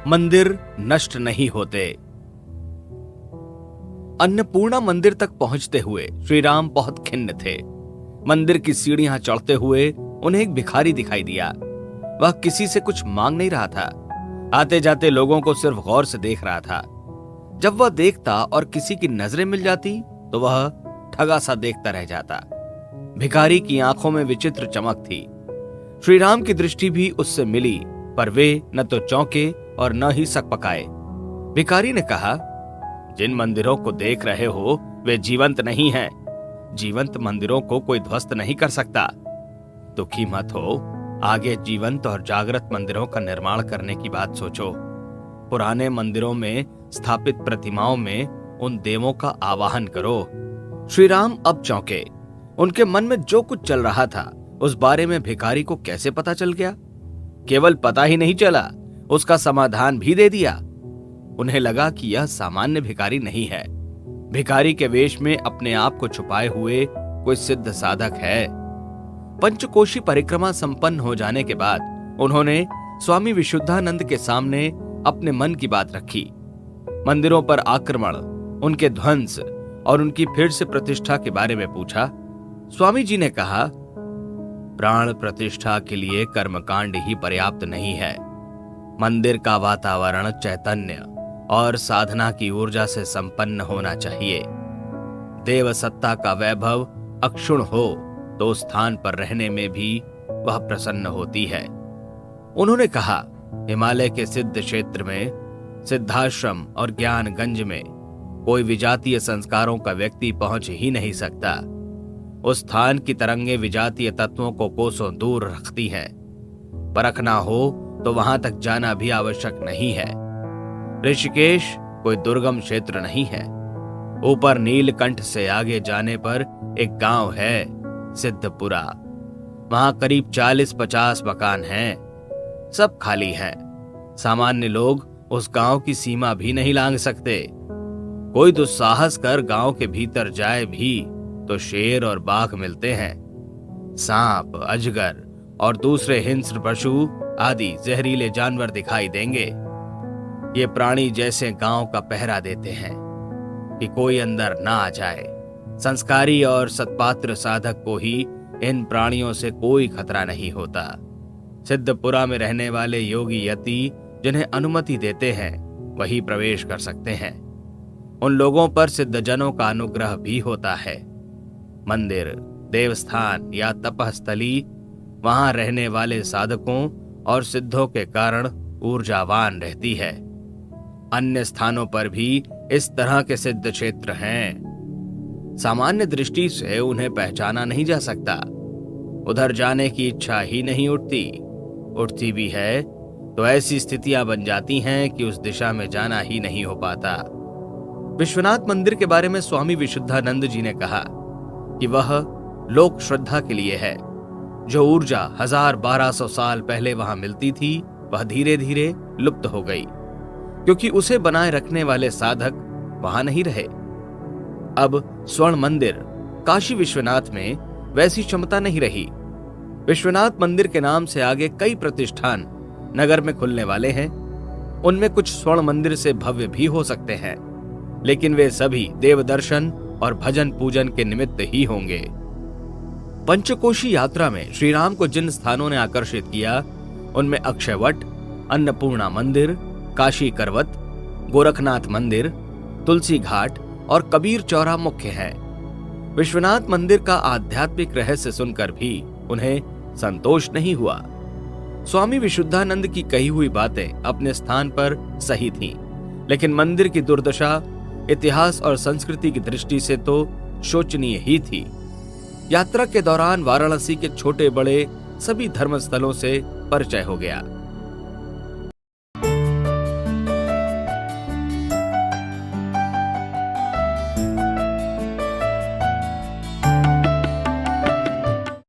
मंदिर नष्ट नहीं होते। अन्नपूर्णा मंदिर तक पहुंचते हुए श्री राम बहुत खिन्न थे। मंदिर की सीढ़ियां चढ़ते हुए उन्हें एक भिखारी दिखाई दिया। वह किसी से कुछ मांग नहीं रहा था, आते जाते लोगों को सिर्फ गौर से देख रहा था। जब वह देखता और किसी की नजरें मिल जाती तो वह ठगा सा देखता रह जाता। भिखारी की आंखों में विचित्र चमक थी। श्री राम की दृष्टि भी उससे मिली, पर वे न तो चौंके और न ही सकपकाए। भिखारी ने कहा, जिन मंदिरों को देख रहे हो वे जीवंत नहीं हैं। जीवंत मंदिरों को कोई ध्वस्त नहीं कर सकता। दुखी मत हो, आगे जीवंत और जागृत मंदिरों का निर्माण करने की बात सोचो। पुराने मंदिरों में स्थापित प्रतिमाओं में उन देवों का आवाहन करो। श्री राम अब चौंके। उनके मन में जो कुछ चल रहा था उस बारे में भिखारी को कैसे पता चल गया? केवल पता ही नहीं चला, उसका समाधान भी दे दिया। उन्हें लगा कि यह सामान्य भिखारी नहीं है। भिखारी के वेश में अपने आप को छुपाए हुए कोई सिद्ध साधक है। पंचकोशी परिक्रमा संपन्न हो जाने के बाद उन्होंने स्वामी विशुद्धानंद के सामने अपने मन की बात रखी। मंदिरों पर आक्रमण, उनके ध्वंस और उनकी फिर से प्रतिष्ठा के बारे में पूछा। स्वामी जी ने कहा, प्राण प्रतिष्ठा के लिए कर्मकांड ही पर्याप्त नहीं है। मंदिर का वातावरण चैतन्य और साधना की ऊर्जा से संपन्न होना चाहिए। देव सत्ता का वैभव अक्षुण हो तो स्थान पर रहने में भी वह प्रसन्न होती है। उन्होंने कहा, हिमालय के सिद्ध क्षेत्र में, सिद्धाश्रम और ज्ञानगंज में कोई विजातीय संस्कारों का व्यक्ति पहुंच ही नहीं सकता। उस स्थान की तरंगे विजातीय तत्वों को कोसों दूर रखती हैं। परखना हो तो वहां तक जाना भी आवश्यक नहीं है। ऋषिकेश कोई दुर्गम क्षेत्र नहीं है। ऊपर नीलकंठ से आगे जाने पर एक गांव है, सिद्धपुरा। वहां करीब 40-50 मकान हैं, सब खाली हैं। सामान्य लोग उस गांव की सीमा भी नहीं लांघ सकते। कोई दुस्साहस कर गांव के भीतर जाए भी तो शेर और बाघ मिलते हैं। सांप, अजगर और दूसरे हिंस्र पशु आदि जहरीले जानवर दिखाई देंगे। ये प्राणी जैसे गांव का पहरा देते हैं कि कोई अंदर ना आ जाए। संस्कारी और सत्पात्र साधक को ही इन प्राणियों से कोई खतरा नहीं होता। सिद्धपुरा में रहने वाले योगी यति जिन्हें अनुमति देते हैं वही प्रवेश कर सकते हैं। उन लोगों पर सिद्धजनों का अनुग्रह भी होता है। मंदिर, देवस्थान या तपस्थली वहां रहने वाले साधकों और सिद्धों के कारण ऊर्जावान रहती है। अन्य स्थानों पर भी इस तरह के सिद्ध क्षेत्र हैं। सामान्य दृष्टि से उन्हें पहचाना नहीं जा सकता। उधर जाने की इच्छा ही नहीं उठती भी है तो ऐसी स्थितियां बन जाती हैं कि उस दिशा में जाना ही नहीं हो पाता। विश्वनाथ मंदिर के बारे में स्वामी विशुद्धानंद जी ने कहा कि वह लोक श्रद्धा के लिए है। जो ऊर्जा 1000-1200 साल पहले वहां मिलती थी वह धीरे धीरे लुप्त हो गई, क्योंकि उसे बनाए रखने वाले साधक वहां नहीं रहे। अब स्वर्ण मंदिर काशी विश्वनाथ में वैसी क्षमता नहीं रही। विश्वनाथ मंदिर के नाम से आगे कई प्रतिष्ठान नगर में खुलने वाले हैं। उनमें कुछ स्वर्ण मंदिर से भव्य भी हो सकते हैं, लेकिन वे सभी देव दर्शन और भजन पूजन के निमित्त ही होंगे। पंचकोशी यात्रा में श्री राम को जिन स्थानों ने आकर्षित किया उनमें अक्षयवट, अन्नपूर्णा मंदिर, काशी करवत, गोरखनाथ मंदिर, तुलसी घाट और कबीर चौरा मुख्य है। विश्वनाथ मंदिर का आध्यात्मिक रहस्य सुनकर भी उन्हें संतोष नहीं हुआ। स्वामी विशुद्धानंद की कही हुई बातें अपने स्थान पर सही थीं, लेकिन मंदिर की दुर्दशा इतिहास और संस्कृति की दृष्टि से तो शोचनीय ही थी। यात्रा के दौरान वाराणसी के छोटे बड़े सभी धर्मस्थलों से परिचय हो गया।